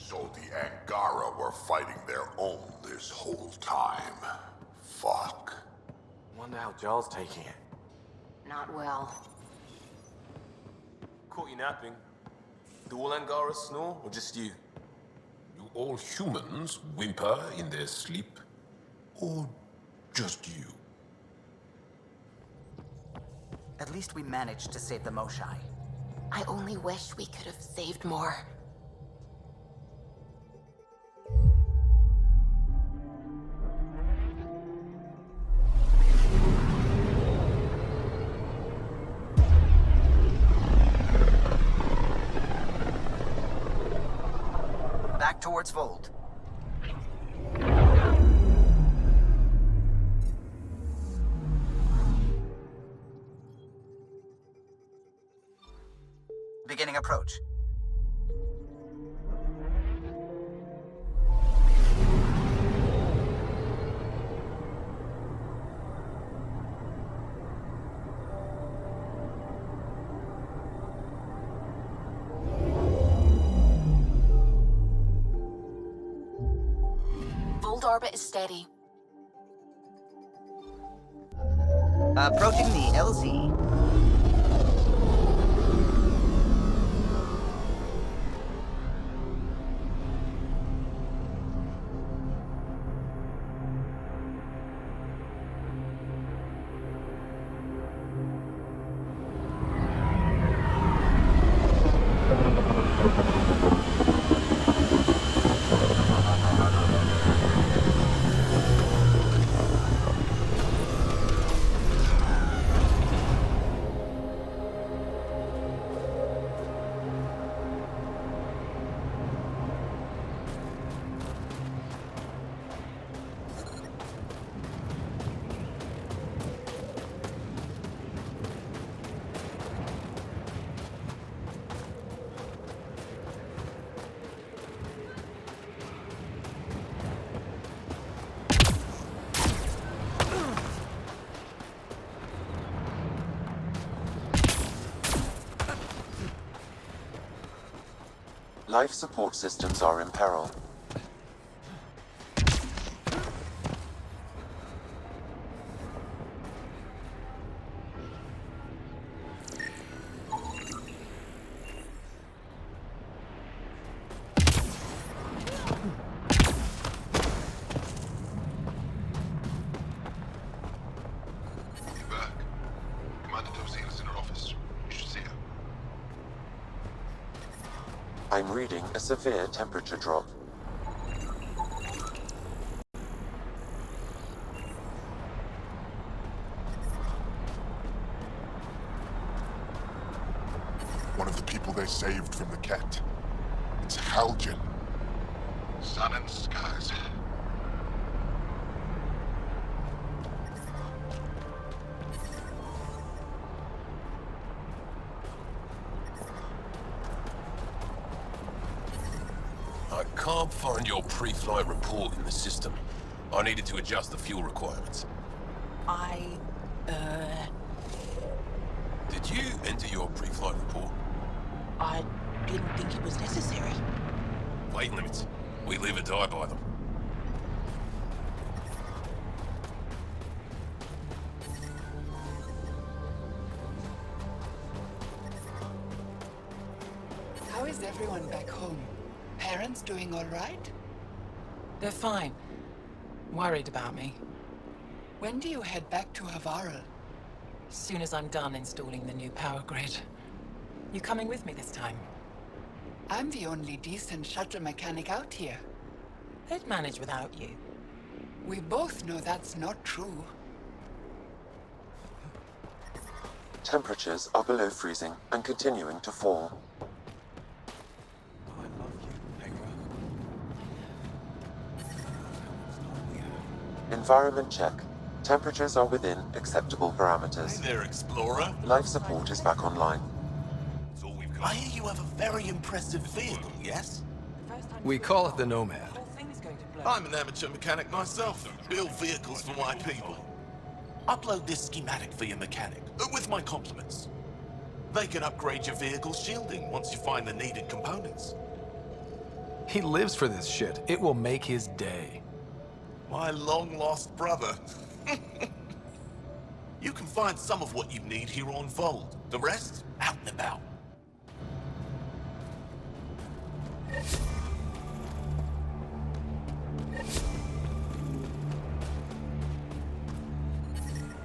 So the Angara were fighting their own this whole time. Fuck. Wonder how Jarl's taking it. Not well. Caught you napping. Do all Angara snore, or just you? Do all humans whimper in their sleep? Or just you? At least we managed to save the Moshai. I only wish we could have saved more. Back towards Voeld. Beginning approach. Voeld orbit is steady. Approaching the LZ. Life support systems are in peril. I'm reading a severe temperature drop. One of the people they saved from the Ket. It's Haljan. Sun and skies. I can't find your pre-flight report in the system. I needed to adjust the fuel requirements. Did you enter your pre-flight report? I didn't think it was necessary. Weight limits. We live or die by them. How is everyone back home? Parents doing all right? They're fine. Worried about me. When do you head back to Havarl? As soon as I'm done installing the new power grid. You coming with me this time? I'm the only decent shuttle mechanic out here. They'd manage without you. We both know that's not true. Temperatures are below freezing and continuing to fall. I love you, Angara. Environment check. Temperatures are within acceptable parameters. Hey there, Explorer. Life support is back online. That's all we've got. I hear you have a very impressive vehicle, yes? We call it the Nomad. I'm an amateur mechanic myself. Build vehicles for my people. Upload this schematic for your mechanic, with my compliments. They can upgrade your vehicle's shielding once you find the needed components. He lives for this shit. It will make his day. My long-lost brother. You can find some of what you need here on Voeld. The rest, out and about.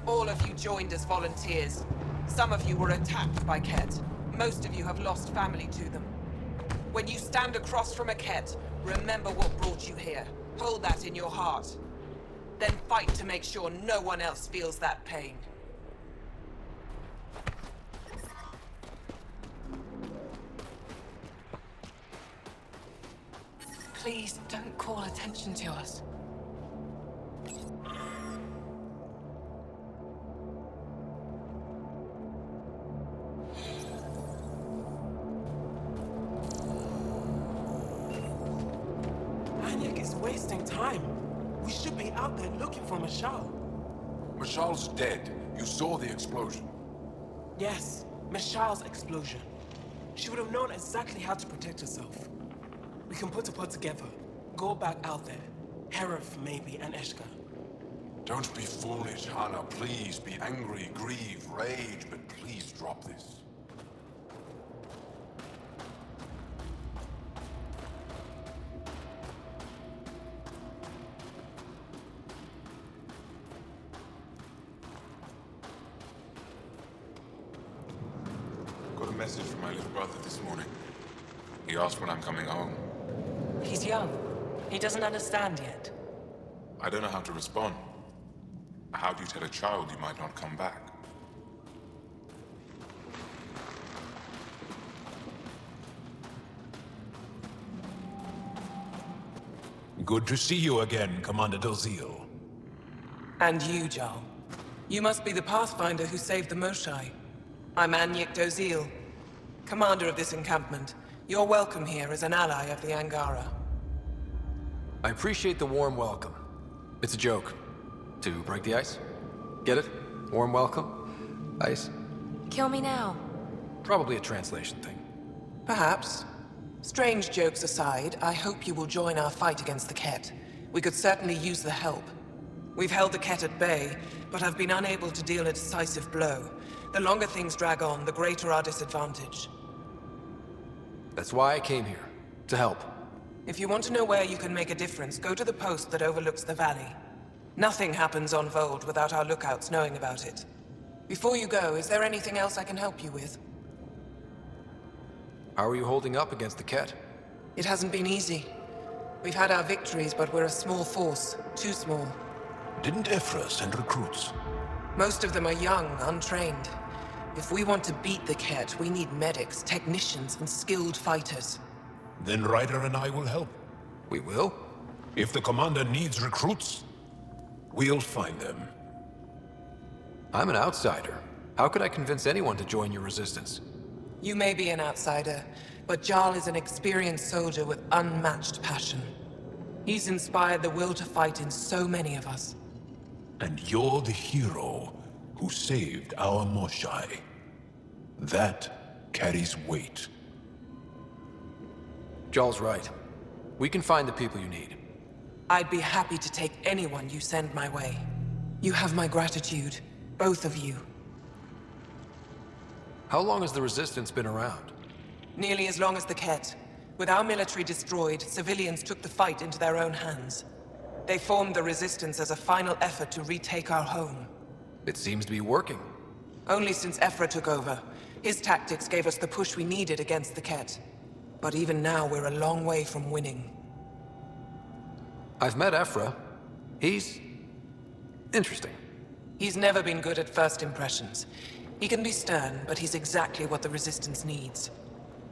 All of you joined as volunteers. Some of you were attacked by Ket. Most of you have lost family to them. When you stand across from a Ket, remember what brought you here. Hold that in your heart. Then fight to make sure no one else feels that pain. Please don't call attention to us. Aniak is wasting time. We should be out there looking for Mashal. Mashal's dead. You saw the explosion. Yes, Mashal's explosion. She would have known exactly how to protect herself. We can put a pod together. Go back out there. Herif, maybe, and Eshka. Don't be foolish, Hana. Please be angry, grieve, rage, but please drop this. Got a message from my little brother this morning. He asked when I'm coming home. He's young. He doesn't understand yet. I don't know how to respond. How do you tell a child you might not come back? Good to see you again, Commander Dozil. And you, Jarl. You must be the Pathfinder who saved the Moshai. I'm Anyek Dozil, commander of this encampment. You're welcome here as an ally of the Angara. I appreciate the warm welcome. It's a joke. To break the ice? Get it? Warm welcome? Ice? Kill me now. Probably a translation thing. Perhaps. Strange jokes aside, I hope you will join our fight against the Ket. We could certainly use the help. We've held the Ket at bay, but have been unable to deal a decisive blow. The longer things drag on, the greater our disadvantage. That's why I came here. To help. If you want to know where you can make a difference, go to the post that overlooks the valley. Nothing happens on Voeld without our lookouts knowing about it. Before you go, is there anything else I can help you with? How are you holding up against the Ket? It hasn't been easy. We've had our victories, but we're a small force. Too small. Didn't Ephra send recruits? Most of them are young, untrained. If we want to beat the Ket, we need medics, technicians, and skilled fighters. Then Ryder and I will help. We will? If the commander needs recruits, we'll find them. I'm an outsider. How could I convince anyone to join your resistance? You may be an outsider, but Jarl is an experienced soldier with unmatched passion. He's inspired the will to fight in so many of us. And you're the hero who saved our Moshai. That carries weight. Jarl's right. We can find the people you need. I'd be happy to take anyone you send my way. You have my gratitude, both of you. How long has the Resistance been around? Nearly as long as the Ket. With our military destroyed, civilians took the fight into their own hands. They formed the Resistance as a final effort to retake our home. It seems to be working. Only since Ephra took over. His tactics gave us the push we needed against the Ket. But even now, we're a long way from winning. I've met Ephra. He's interesting. He's never been good at first impressions. He can be stern, but he's exactly what the Resistance needs.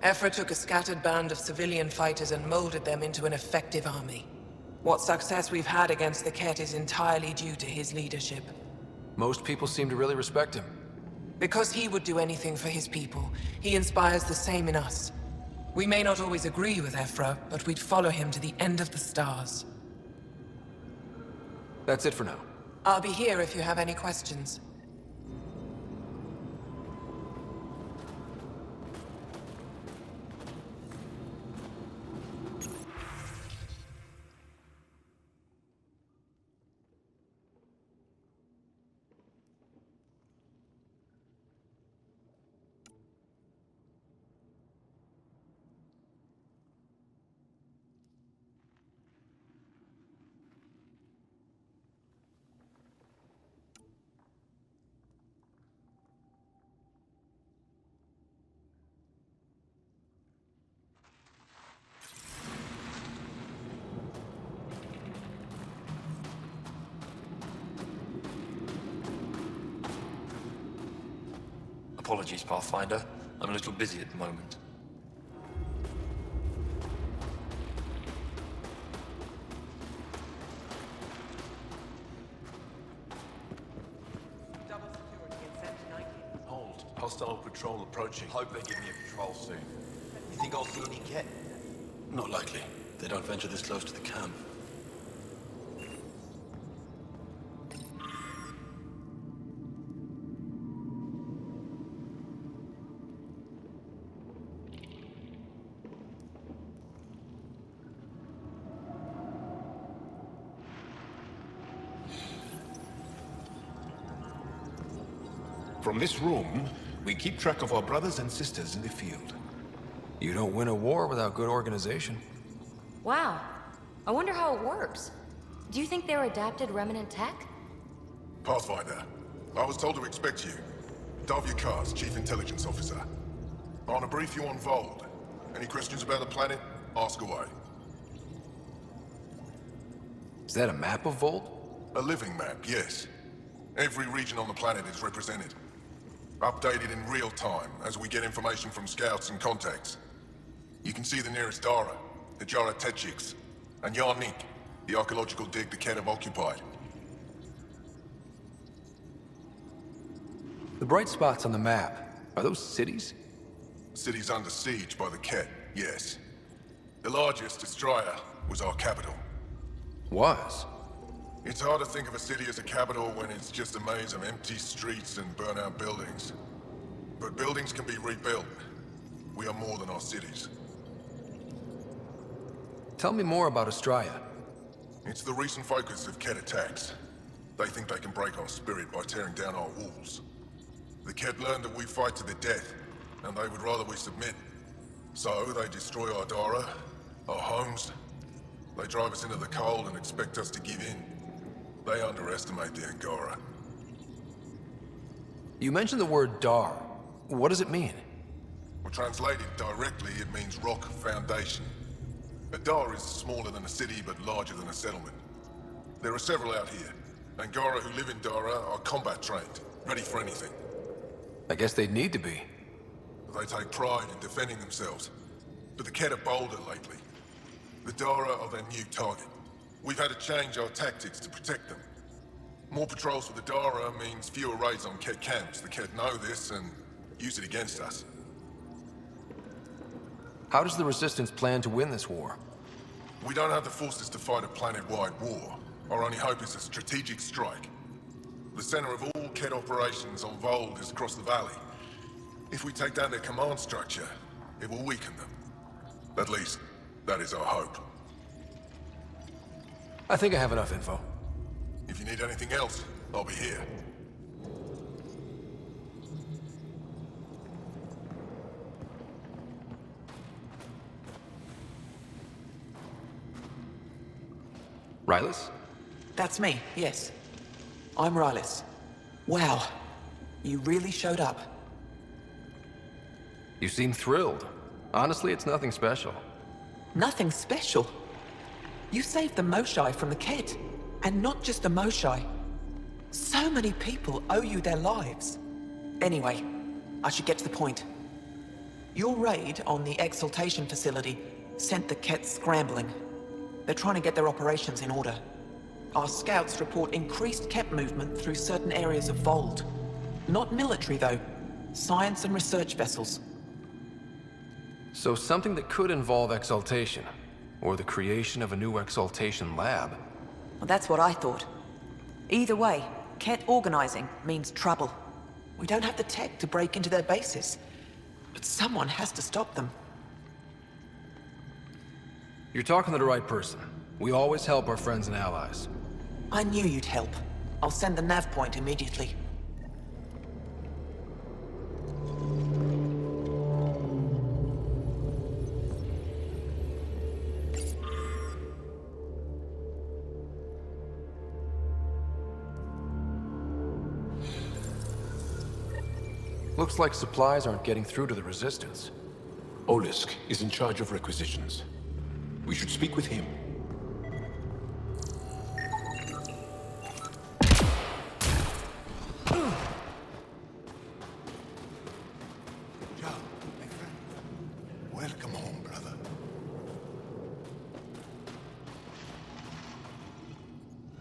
Ephra took a scattered band of civilian fighters and molded them into an effective army. What success we've had against the Ket is entirely due to his leadership. Most people seem to really respect him. Because he would do anything for his people, he inspires the same in us. We may not always agree with Ephra, but we'd follow him to the end of the stars. That's it for now. I'll be here if you have any questions. Apologies, Pathfinder. I'm a little busy at the moment. Hold. Hostile patrol approaching. Hope they give me a patrol soon. You think I'll see any Ket? Not likely. They don't venture this close to the camp. From this room, we keep track of our brothers and sisters in the field. You don't win a war without good organization. Wow. I wonder how it works. Do you think they're adapted remnant tech? Pathfinder, I was told to expect you. Davia Kars, Chief Intelligence Officer. I want to brief you on Voeld. Any questions about the planet? Ask away. Is that a map of Voeld? A living map, yes. Every region on the planet is represented. Updated in real time as we get information from scouts and contacts. You can see the nearest Dara, the Jara Tetchiks, and Yarnik, the archaeological dig the Ket have occupied. The bright spots on the map, are those cities? Cities under siege by the Ket, yes. The largest, Estraya, was our capital. Was? It's hard to think of a city as a capital when it's just a maze of empty streets and burnt-out buildings. But buildings can be rebuilt. We are more than our cities. Tell me more about Estraya. It's the recent focus of Ket attacks. They think they can break our spirit by tearing down our walls. The Ket learned that we fight to the death, and they would rather we submit. So they destroy our Dara, our homes. They drive us into the cold and expect us to give in. They underestimate the Angara. You mentioned the word Dar. What does it mean? Well, translated directly, it means rock foundation. A Dar is smaller than a city, but larger than a settlement. There are several out here. Angara who live in Dara are combat trained, ready for anything. I guess they'd need to be. They take pride in defending themselves. But the Ket are bolder lately. The Dara are their new target. We've had to change our tactics to protect them. More patrols with the Dara means fewer raids on Ket camps. The Ket know this and use it against us. How does the Resistance plan to win this war? We don't have the forces to fight a planet-wide war. Our only hope is a strategic strike. The center of all Ket operations on Voeld is across the valley. If we take down their command structure, it will weaken them. At least, that is our hope. I think I have enough info. If you need anything else, I'll be here. Rylas? That's me, yes. I'm Rylas. Wow. You really showed up. You seem thrilled. Honestly, it's nothing special. Nothing special? You saved the Moshai from the Ket. And not just the Moshai. So many people owe you their lives. Anyway, I should get to the point. Your raid on the Exaltation facility sent the Ket scrambling. They're trying to get their operations in order. Our scouts report increased Ket movement through certain areas of Voeld. Not military, though. Science and research vessels. So something that could involve Exaltation, or the creation of a new Exaltation lab. Well, that's what I thought. Either way, Ket organizing means trouble. We don't have the tech to break into their bases. But someone has to stop them. You're talking to the right person. We always help our friends and allies. I knew you'd help. I'll send the nav point immediately. Looks like supplies aren't getting through to the Resistance. Olisk is in charge of requisitions. We should speak with him.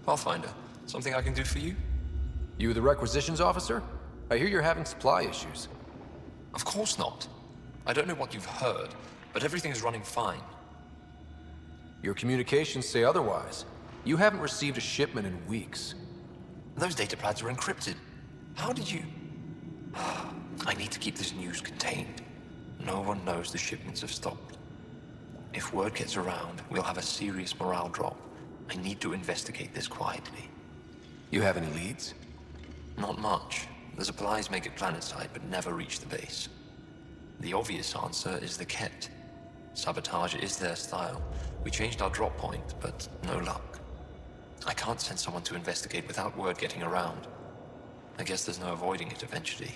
Pathfinder, something I can do for you? You the requisitions officer? I hear you're having supply issues. Of course not. I don't know what you've heard, but everything is running fine. Your communications say otherwise. You haven't received a shipment in weeks. Those data pads are encrypted. How did you... I need to keep this news contained. No one knows the shipments have stopped. If word gets around, we'll have a serious morale drop. I need to investigate this quietly. You have any leads? Not much. The supplies make it planetside, but never reach the base. The obvious answer is the Ket. Sabotage is their style. We changed our drop point, but no luck. I can't send someone to investigate without word getting around. I guess there's no avoiding it eventually.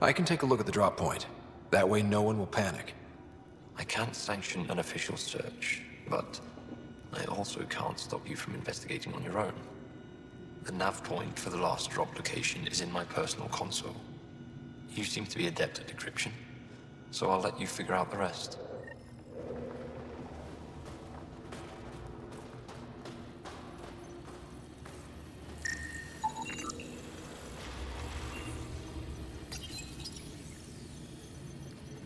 I can take a look at the drop point. That way no one will panic. I can't sanction an official search, but I also can't stop you from investigating on your own. The nav point for the last drop location is in my personal console. You seem to be adept at decryption, so I'll let you figure out the rest.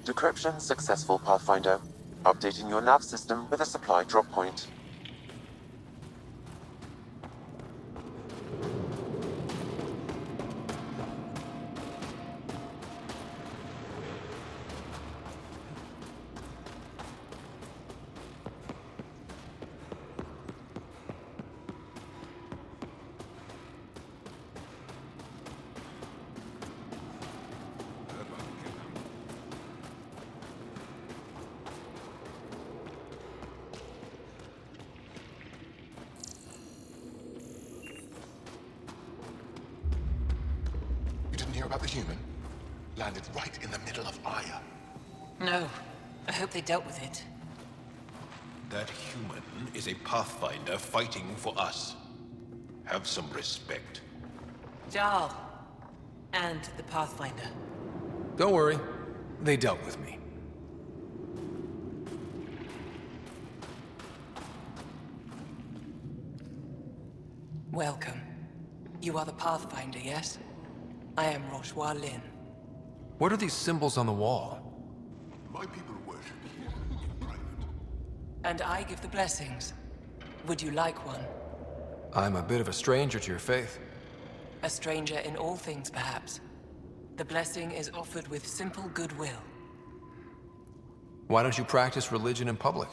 Decryption successful, Pathfinder. Updating your nav system with a supply drop point. You didn't hear about the human? Landed right in the middle of Aya. No. I hope they dealt with it. That human is a Pathfinder fighting for us. Have some respect. Jarl. And the Pathfinder. Don't worry. They dealt with me. Welcome. You are the Pathfinder, yes? I am Roshua Lin. What are these symbols on the wall? My people worship here in private. And I give the blessings. Would you like one? I'm a bit of a stranger to your faith. A stranger in all things, perhaps. The blessing is offered with simple goodwill. Why don't you practice religion in public?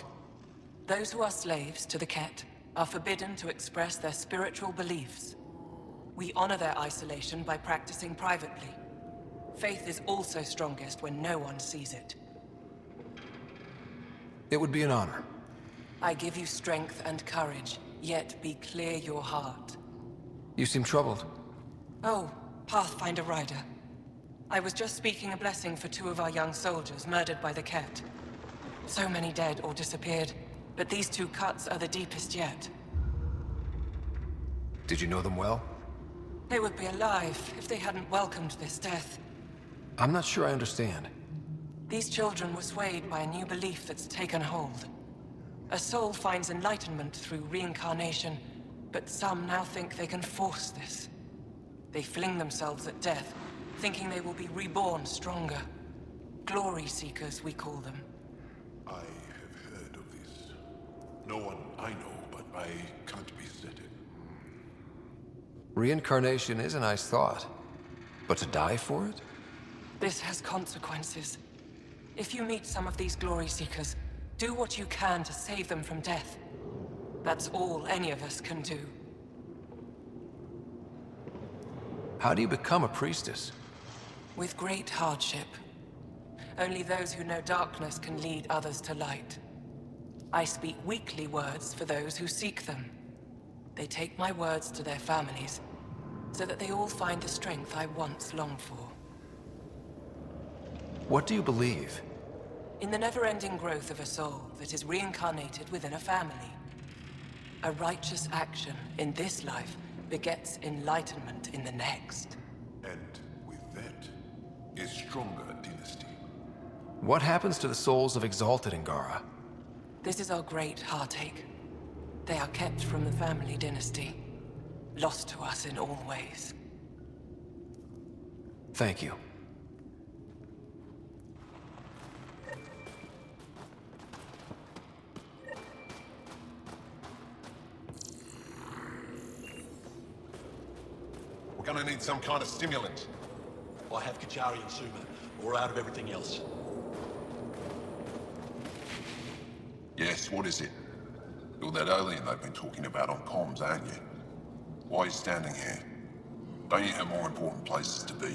Those who are slaves to the Ket are forbidden to express their spiritual beliefs. We honor their isolation by practicing privately. Faith is also strongest when no one sees it. It would be an honor. I give you strength and courage, yet be clear your heart. You seem troubled. Oh, Pathfinder Rider. I was just speaking a blessing for 2 of our young soldiers murdered by the Ket. So many dead or disappeared, but these 2 cuts are the deepest yet. Did you know them well? They would be alive if they hadn't welcomed this death. I'm not sure I understand. These children were swayed by a new belief that's taken hold. A soul finds enlightenment through reincarnation, but some now think they can force this. They fling themselves at death, thinking they will be reborn stronger. Glory seekers, we call them. I have heard of this. No one I know, but I can't be certain. Reincarnation is a nice thought. But to die for it? This has consequences. If you meet some of these glory seekers, do what you can to save them from death. That's all any of us can do. How do you become a priestess? With great hardship. Only those who know darkness can lead others to light. I speak weekly words for those who seek them. They take my words to their families, so that they all find the strength I once longed for. What do you believe? In the never-ending growth of a soul that is reincarnated within a family. A righteous action in this life begets enlightenment in the next. And with that, a stronger dynasty. What happens to the souls of exalted Angara? This is our great heartache. They are kept from the family dynasty, lost to us in all ways. Thank you. We're gonna need some kind of stimulant. I have Kachari and Suma. We're out of everything else. Yes, what is it? You're that alien they've been talking about on comms, aren't you? Why are you standing here? Don't you have more important places to be?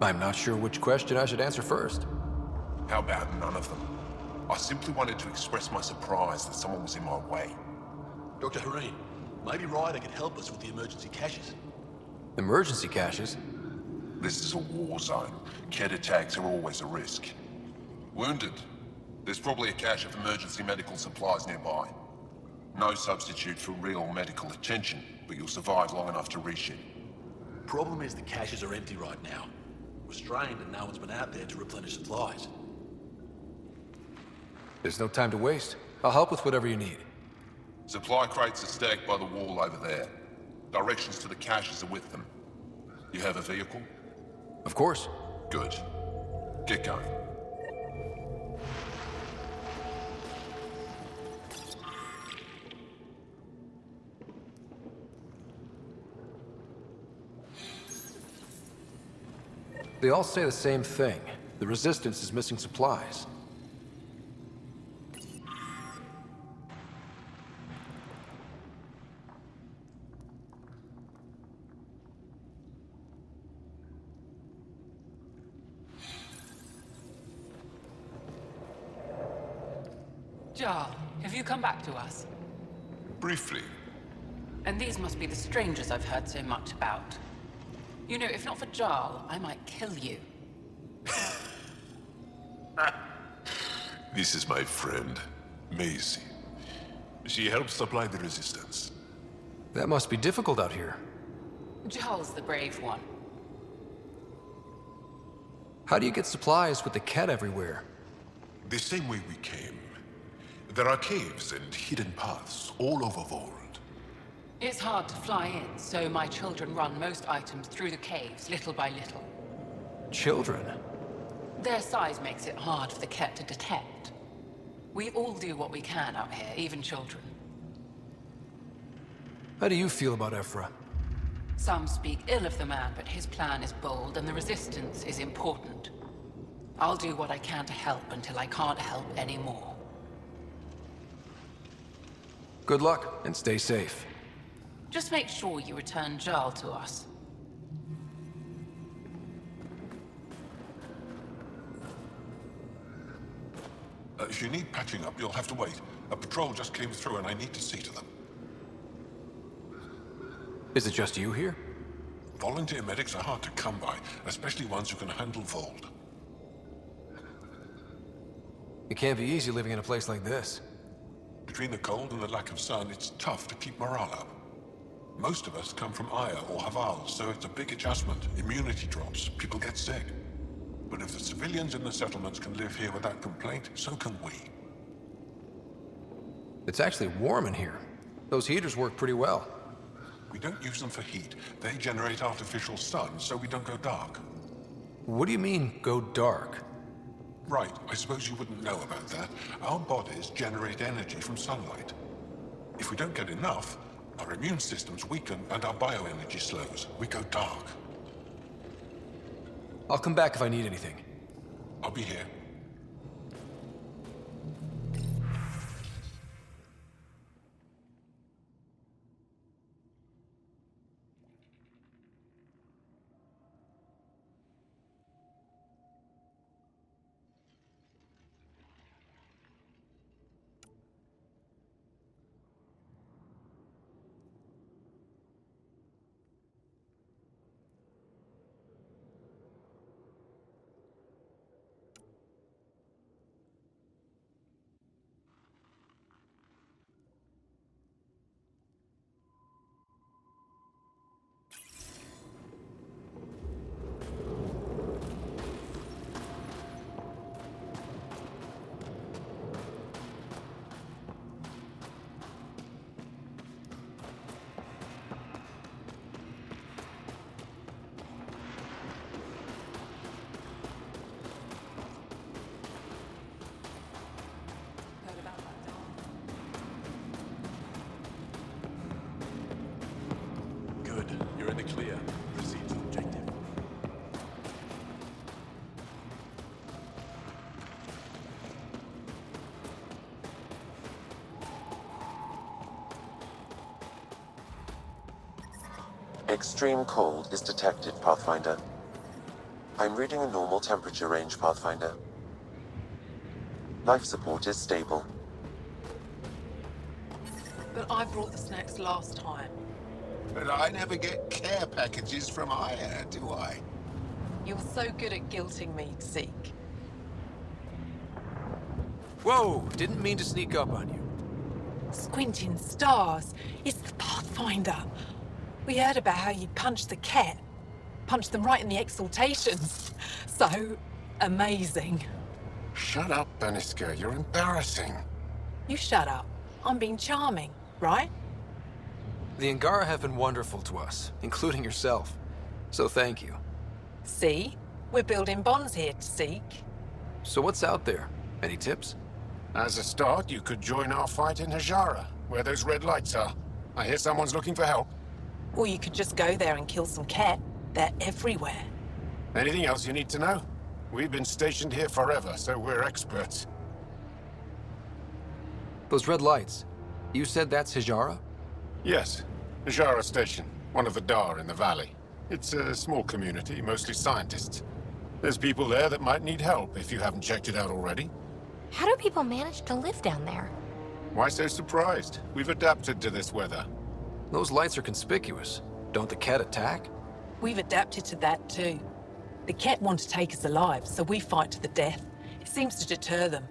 I'm not sure which question I should answer first. How about none of them? I simply wanted to express my surprise that someone was in my way. Dr. Hareen, maybe Ryder could help us with the emergency caches. Emergency caches? This is a war zone. Kett attacks are always a risk. Wounded? There's probably a cache of emergency medical supplies nearby. No substitute for real medical attention, but you'll survive long enough to reach it. Problem is the caches are empty right now. We're strained and no one's been out there to replenish supplies. There's no time to waste. I'll help with whatever you need. Supply crates are stacked by the wall over there. Directions to the caches are with them. You have a vehicle? Of course. Good. Get going. They all say the same thing. The Resistance is missing supplies. Jarl, have you come back to us? Briefly. And these must be the strangers I've heard so much about. You know, if not for Jarl, I might kill you. This is my friend, Maisie. She helps supply the Resistance. That must be difficult out here. Jarl's the brave one. How do you get supplies with the Kett everywhere? The same way we came. There are caves and hidden paths all over Voeld. It's hard to fly in, so my children run most items through the caves, little by little. Children? Their size makes it hard for the Kett to detect. We all do what we can out here, even children. How do you feel about Ephra? Some speak ill of the man, but his plan is bold and the Resistance is important. I'll do what I can to help until I can't help anymore. Good luck, and stay safe. Just make sure you return Jarl to us. If you need patching up, you'll have to wait. A patrol just came through and I need to see to them. Is it just you here? Volunteer medics are hard to come by, especially ones who can handle Voeld. It can't be easy living in a place like this. Between the cold and the lack of sun, it's tough to keep morale up. Most of us come from Aya or Haval, so it's a big adjustment. Immunity drops, people get sick. But if the civilians in the settlements can live here without complaint, so can we. It's actually warm in here. Those heaters work pretty well. We don't use them for heat. They generate artificial sun, so we don't go dark. What do you mean, go dark? Right, I suppose you wouldn't know about that. Our bodies generate energy from sunlight. If we don't get enough, our immune systems weaken and our bioenergy slows. We go dark. I'll come back if I need anything. I'll be here. Extreme cold is detected, Pathfinder. I'm reading a normal temperature range, Pathfinder. Life support is stable. But I brought the snacks last time. But I never get care packages from Aya, do I? You're so good at guilting me, Zeke. Whoa! Didn't mean to sneak up on you. Squinting stars. It's the Pathfinder. We heard about how you punched the cat. Punched them right in the exaltations. So amazing. Shut up, Beniska. You're embarrassing. You shut up. I'm being charming, right? The Angara have been wonderful to us, including yourself. So thank you. See? We're building bonds here, Zeke. So what's out there? Any tips? As a start, you could join our fight in Angara, where those red lights are. I hear someone's looking for help. Or you could just go there and kill some cat. They're everywhere. Anything else you need to know? We've been stationed here forever, so we're experts. Those red lights. You said that's Hijara? Yes. Angara Station, one of the Dar in the valley. It's a small community, mostly scientists. There's people there that might need help if you haven't checked it out already. How do people manage to live down there? Why so surprised? We've adapted to this weather. Those lights are conspicuous. Don't the cat attack? We've adapted to that too. The cat want to take us alive, so we fight to the death. It seems to deter them.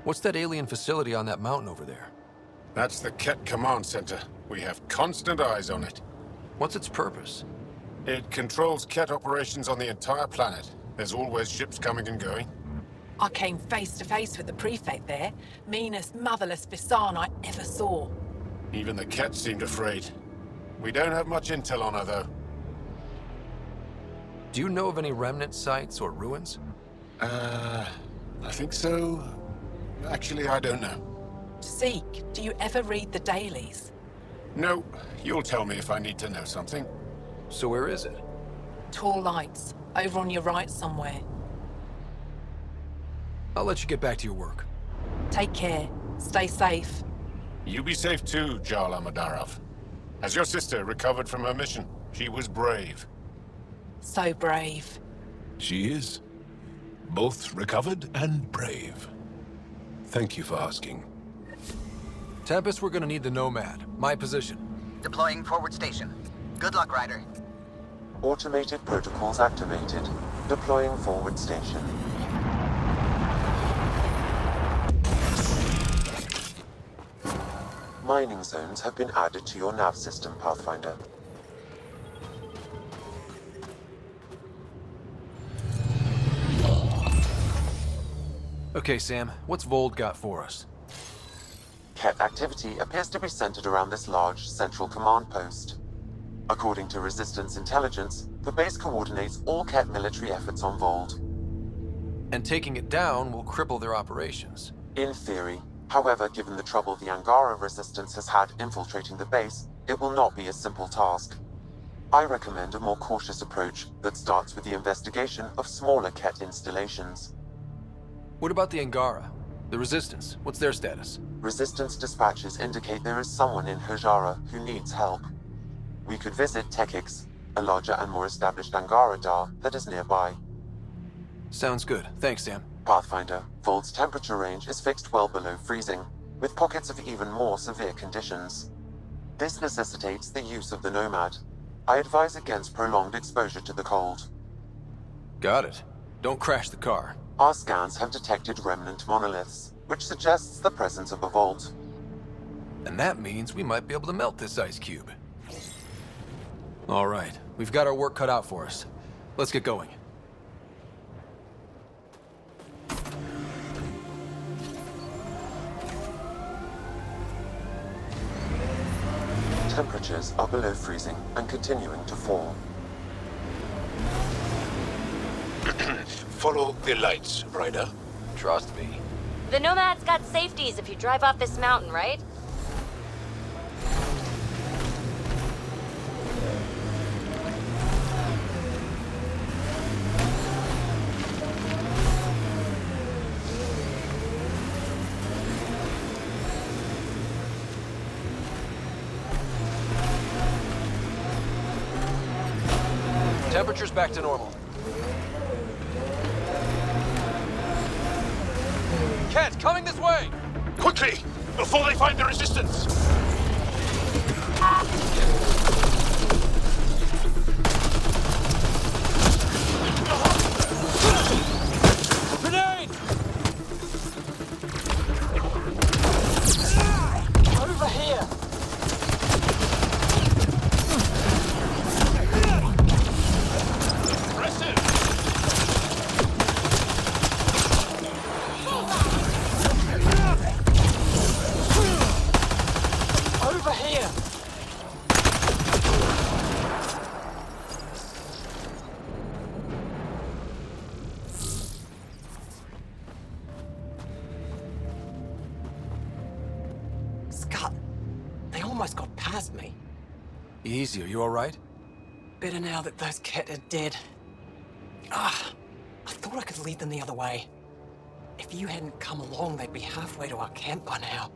What's that alien facility on that mountain over there? That's the Ket Command Center. We have constant eyes on it. What's its purpose? It controls Ket operations on the entire planet. There's always ships coming and going. I came face to face with the prefect there. Meanest, motherless Bisan I ever saw. Even the Ket seemed afraid. We don't have much intel on her, though. Do you know of any remnant sites or ruins? I think so. Actually, I don't know. Zeke, do you ever read the dailies? No, you'll tell me if I need to know something. So where is it? Tall lights, over on your right somewhere. I'll let you get back to your work. Take care. Stay safe. You be safe too, Jala Madarov. Has your sister recovered from her mission? She was brave. So brave. She is. Both recovered and brave. Thank you for asking. Tempest, we're gonna need the Nomad. My position. Deploying forward station. Good luck, Ryder. Automated protocols activated. Deploying forward station. Mining zones have been added to your nav system, Pathfinder. Okay, Sam, what's Voeld got for us? Ket activity appears to be centered around this large central command post. According to Resistance intelligence, the base coordinates all Ket military efforts on Voeld. And taking it down will cripple their operations. In theory. However, given the trouble the Angara Resistance has had infiltrating the base, it will not be a simple task. I recommend a more cautious approach that starts with the investigation of smaller Ket installations. What about the Angara? The Resistance, what's their status? Resistance dispatches indicate there is someone in Hijara who needs help. We could visit Tekix, a larger and more established Angara Dar that is nearby. Sounds good. Thanks, Sam. Pathfinder, Voeld's temperature range is fixed well below freezing, with pockets of even more severe conditions. This necessitates the use of the Nomad. I advise against prolonged exposure to the cold. Got it. Don't crash the car. Our scans have detected remnant monoliths, which suggests the presence of a vault. And that means we might be able to melt this ice cube. All right, we've got our work cut out for us. Let's get going. Temperatures are below freezing and continuing to fall. Follow the lights, Ryder. Trust me. The Nomad's got safeties if you drive off this mountain, right? Temperature's back to normal. Ket, coming this way! Quickly! Before they find the resistance! Grenade! Over here! Over here! Scott, they almost got past me. Easy, are you alright? Better now that those Ket are dead. Ah, I thought I could lead them the other way. If you hadn't come along, they'd be halfway to our camp by now.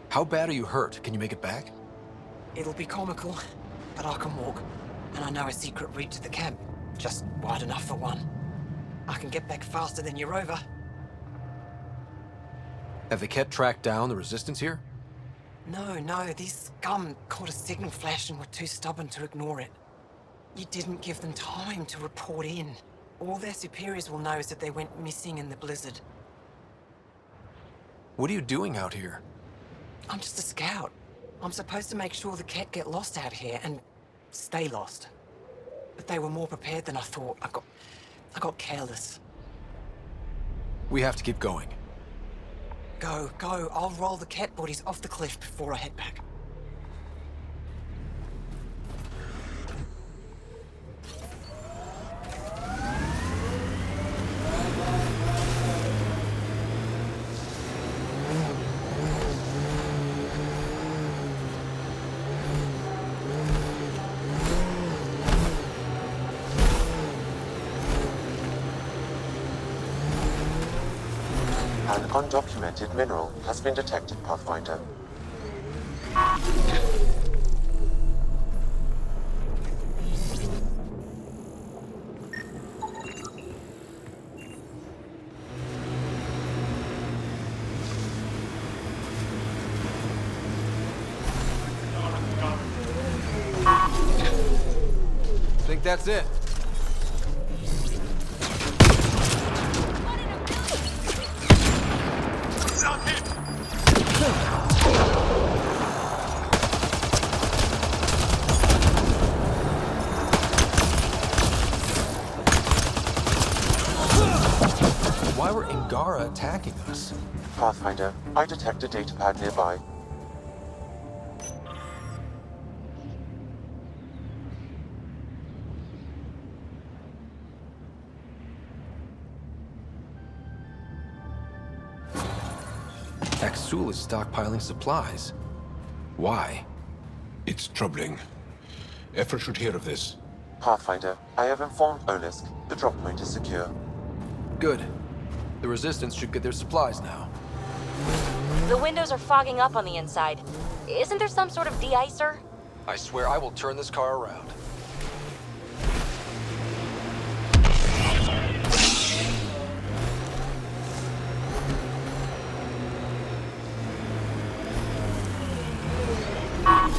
How bad are you hurt? Can you make it back? It'll be comical, but I can walk. And I know a secret route to the camp. Just wide enough for one. I can get back faster than your rover. Have the Ket tracked down the resistance here? No, these scum caught a signal flash and were too stubborn to ignore it. You didn't give them time to report in. All their superiors will know is that they went missing in the blizzard. What are you doing out here? I'm just a scout. I'm supposed to make sure the Ket get lost out here and stay lost. But they were more prepared than I thought. I got careless. We have to keep going. Go. I'll roll the Ket bodies off the cliff before I head back. An undocumented mineral has been detected, Pathfinder. Think that's it? Why were Angara attacking us? Pathfinder, I detect a datapad nearby. Axul is stockpiling supplies. Why? It's troubling. Effort should hear of this. Pathfinder, I have informed Olisk. The drop point is secure. Good. The Resistance should get their supplies now. The windows are fogging up on the inside. Isn't there some sort of de-icer? I swear I will turn this car around. I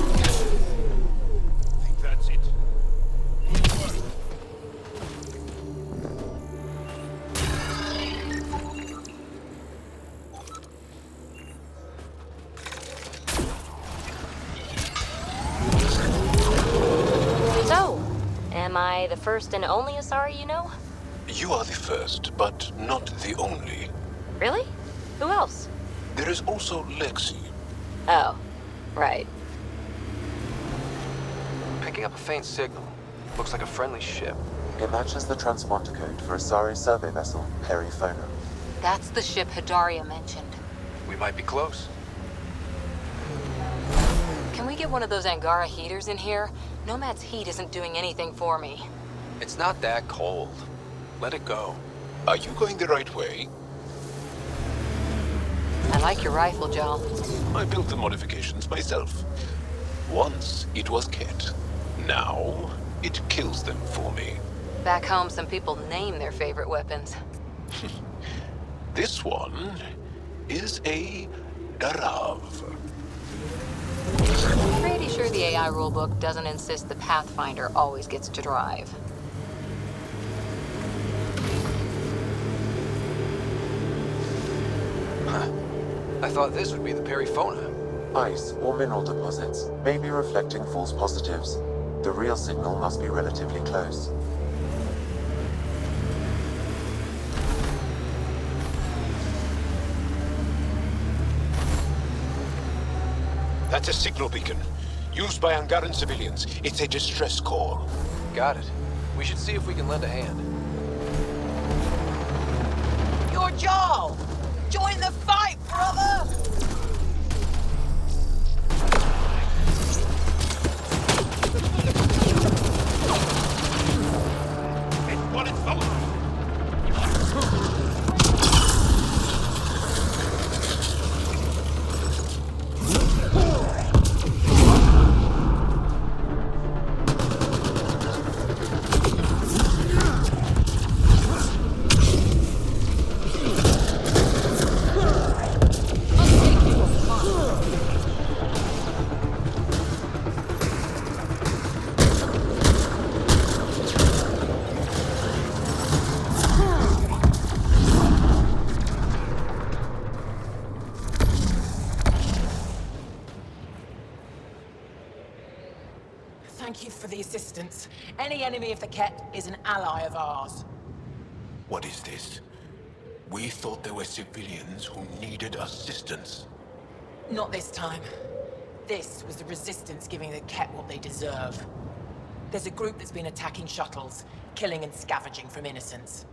think that's it. So, am I the first and only Asari you know? You are the first, but not the only. Really? Who else? There is also Lexi. Oh, right. Picking up a faint signal. Looks like a friendly ship. It matches the transponder code for Asari survey vessel, Perifona. That's the ship Hidaria mentioned. We might be close. Can we get one of those Angara heaters in here? Nomad's heat isn't doing anything for me. It's not that cold. Let it go. Are you going the right way? I like your rifle, Joel. I built the modifications myself. Once it was Ket. Now It kills them for me. Back home, some people name their favorite weapons. This one is a Darav. Pretty sure the AI rulebook doesn't insist the Pathfinder always gets to drive. I thought this would be the Periphona. Ice or mineral deposits may be reflecting false positives. The real signal must be relatively close. That's a signal beacon. Used by Angaran civilians. It's a distress call. Got it. We should see if we can lend a hand. You're Jarl! Join the fight, brother! What is following? Thank you for the assistance. Any enemy of the Ket is an ally of ours. What is this? We thought there were civilians who needed assistance. Not this time. This was the Resistance giving the Ket what they deserve. There's a group that's been attacking shuttles, killing and scavenging from innocents.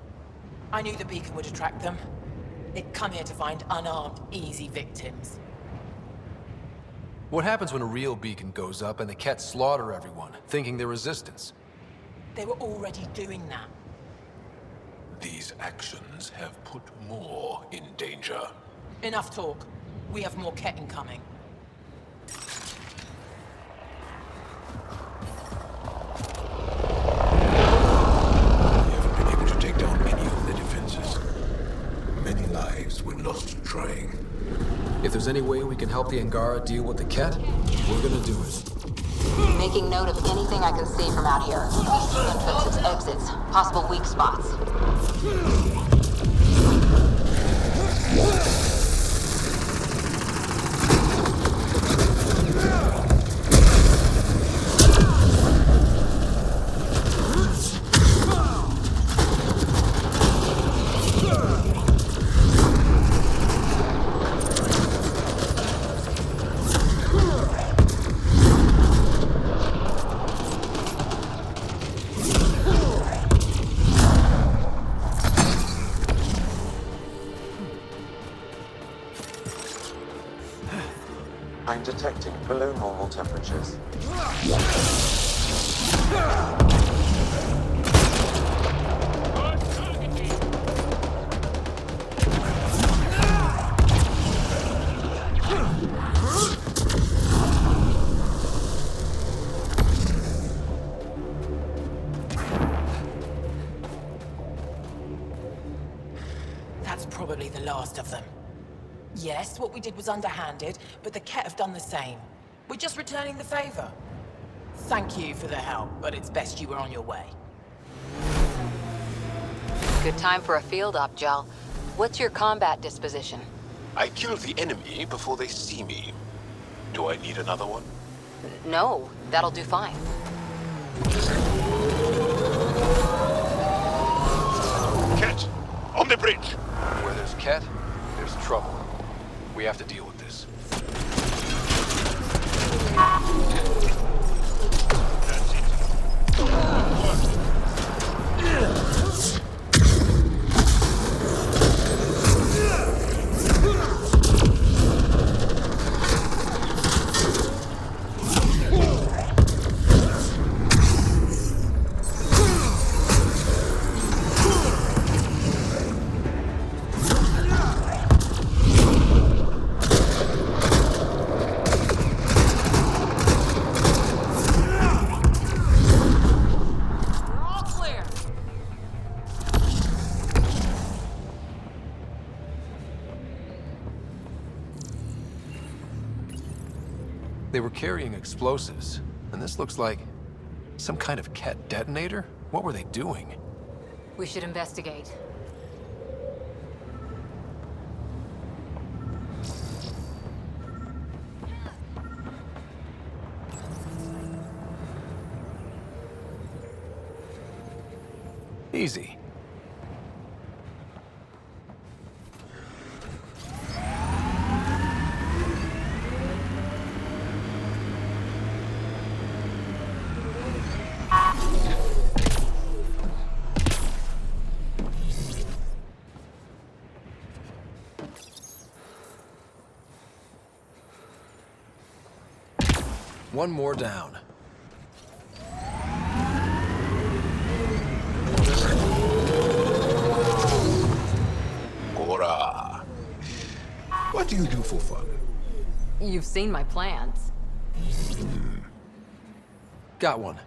I knew the beacon would attract them. They'd come here to find unarmed, easy victims. What happens when a real beacon goes up and the Ket slaughter everyone, thinking they're resistance? They were already doing that. These actions have put more in danger. Enough talk. We have more Ket incoming. We haven't been able to take down any of their defenses. Many lives were lost trying. If there's any way we can help the Angara deal with the Ket, we're gonna do it. Making note of anything I can see from out here. Entrances, exits, possible weak spots. I'm detecting below normal temperatures. That's probably the last of them. Yes, what we did was underhanded, but the Ket have done the same. We're just returning the favor. Thank you for the help, but it's best you were on your way. Good time for a field op, Jal. What's your combat disposition? I kill the enemy before they see me. Do I need another one? No, that'll do fine. Ket! On the bridge! Where there's Ket, there's trouble. We have to deal with this. That's it. They were carrying explosives, and this looks like some kind of Ket detonator? What were they doing? We should investigate. Easy. One more down. Angara. What do you do for fun? You've seen my plans. Got one.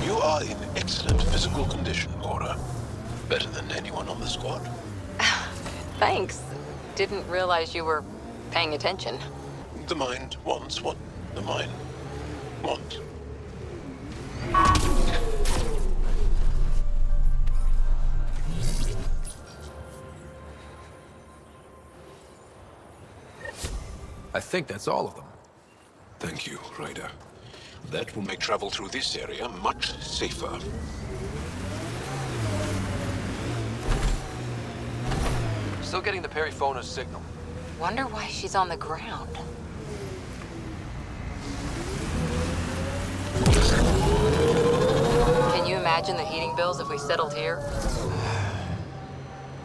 You are in excellent physical condition, Angara. Better than anyone on the squad. Thanks. Didn't realize you were paying attention. The mind wants what the mind wants. I think that's all of them. Thank you, Ryder. That will make travel through this area much safer. Still getting the Periphona's signal. Wonder why she's on the ground. Can you imagine the heating bills if we settled here?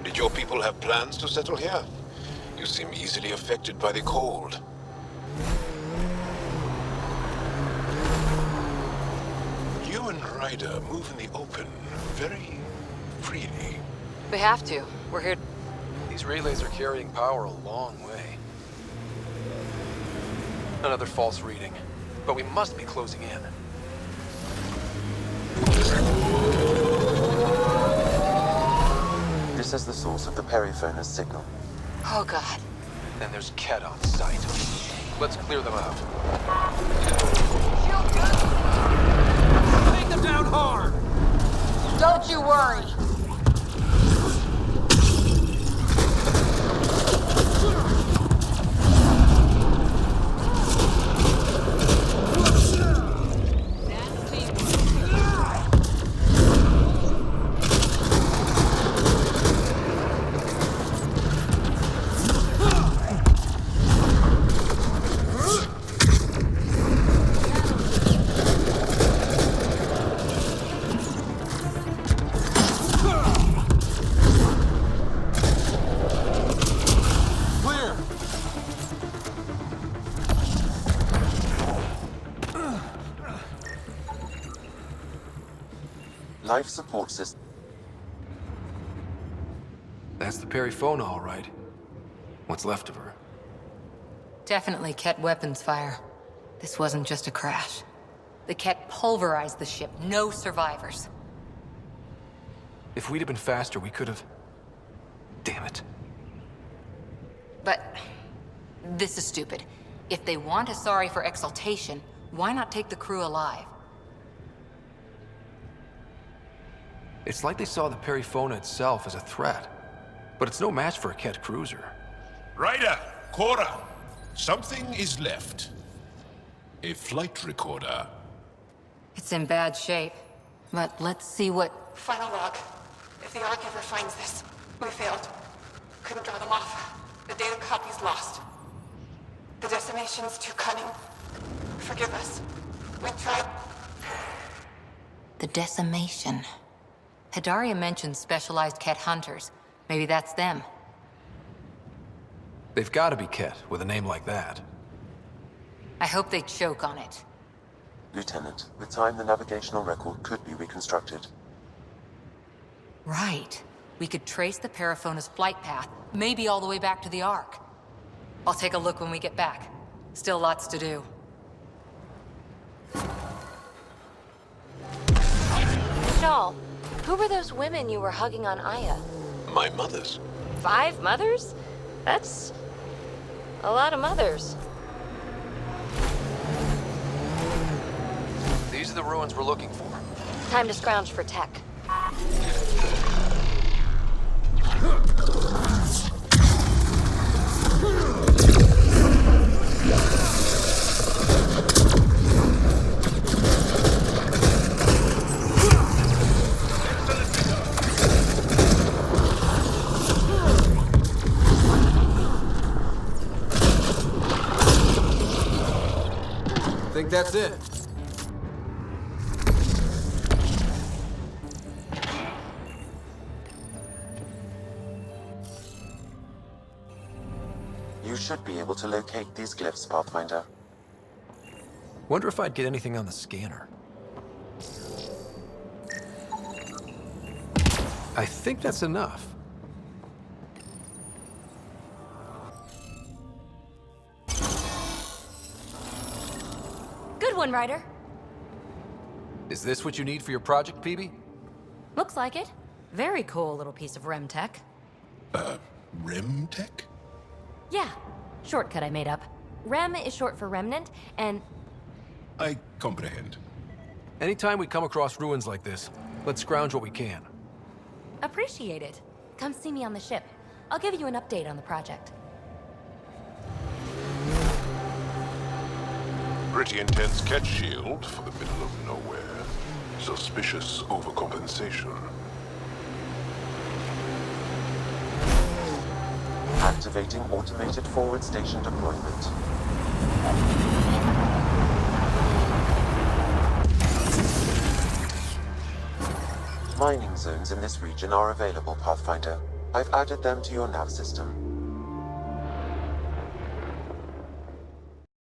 Did your people have plans to settle here? You seem easily affected by the cold. You and Ryder move in the open very freely. We have to. We're here. These relays are carrying power a long way. Another false reading. But we must be closing in. This is the source of the Periphona's signal. Oh, God. Then there's Ket on site. Let's clear them out. Take them down hard! Don't you worry. Life support system. That's the Perifona, all right. What's left of her? Definitely Ket weapons fire. This wasn't just a crash. The Ket pulverized the ship. No survivors. If we'd have been faster, we could have... Damn it. But this is stupid. If they want Asari for exaltation, why not take the crew alive? It's like they saw the Perifona itself as a threat. But it's no match for a Ket cruiser. Ryder! Cora! Something is left. A flight recorder. It's in bad shape. But let's see what... Final log. If the Ark ever finds this, we failed. Couldn't draw them off. The data copy's lost. The decimation's too cunning. Forgive us. We tried... The decimation. Hidaria mentioned specialized Ket hunters. Maybe that's them. They've got to be Ket with a name like that. I hope they choke on it. Lieutenant, with time the navigational record could be reconstructed. Right. We could trace the Periphona's flight path, maybe all the way back to the Ark. I'll take a look when we get back. Still lots to do. Shaw, who were those women you were hugging on Aya? My mother's. 5 mothers? That's a lot of mothers. These are the ruins we're looking for. Time to scrounge for tech. Think that's it. You should be able to locate these glyphs, Pathfinder. Wonder if I'd get anything on the scanner. I think that's enough. Good one, Ryder. Is this what you need for your project, PB? Looks like it. Very cool little piece of REM tech. Rem tech? Yeah, shortcut I made up. REM is short for remnant, and... I comprehend. Anytime we come across ruins like this, let's scrounge what we can. appreciate it. Come see me on the ship. I'll give you an update on the project. Pretty intense catch shield for the middle of nowhere. Suspicious overcompensation. Activating automated forward station deployment. Mining zones in this region are available, Pathfinder. I've added them to your nav system.